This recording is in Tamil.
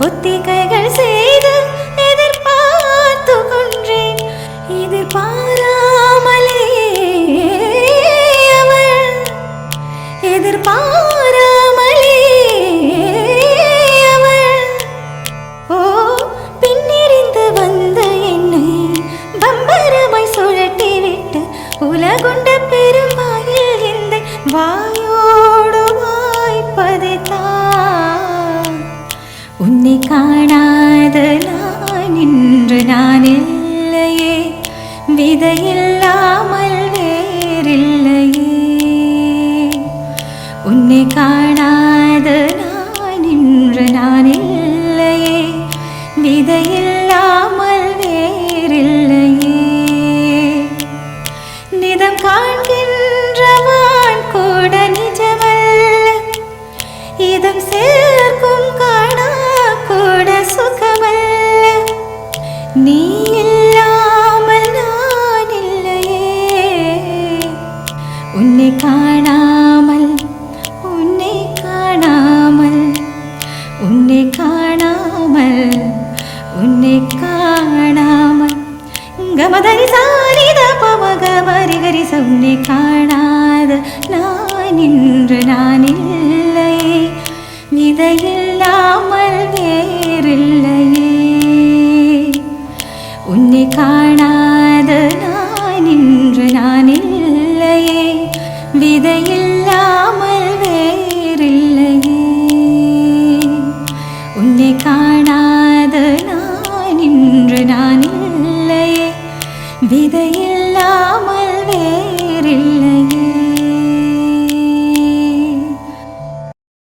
ஒத்திகைகள் செய்து எதிர்பார்த்து கொன்றேன். எதிர்பாராமலே அவள் எதிர்பாராமலே அவள் ஓ பின்னிருந்து வந்த என்னை பம்பரமாய் சுழட்டிவிட்டு உலகுண்ட பெருமாயில் இந்த வாயோடு வாய்ப்பதைத்தான். உன்னை காணாத நான் இன்று நான் இல்லையே, விதையில்லாமல் வேறில்லையே. உன்னை காணாத நான் இன்று நான் இல்லையே, விதையில்லாமல் வேறில்லையே. நிதம் காண்கின்றவான் கூட நிஜமல்ல, இதம் சேர்க்கும் காணா கூட சுகமல்ல. நீ இல்லாமல் நான் இல்லையே. உன்னை காணாமல் உன்னை காணாமல் உன்னை காணாமல் உன்னை காணாமல் கமதரி சாரித பமக மரிகரி உன்னை காணாத நான் இன்று நான் இல்லையே, விதையில்லாமல் வேறில்லையே. உன்னை காணாத நான் இன்று நான் இல்லையே, விதையில்லாமல் வேறில்லையே. உன்னை காணாத நான் இன்று நான் இல்லையே, விதையில்லாமல் வேறில்லையே.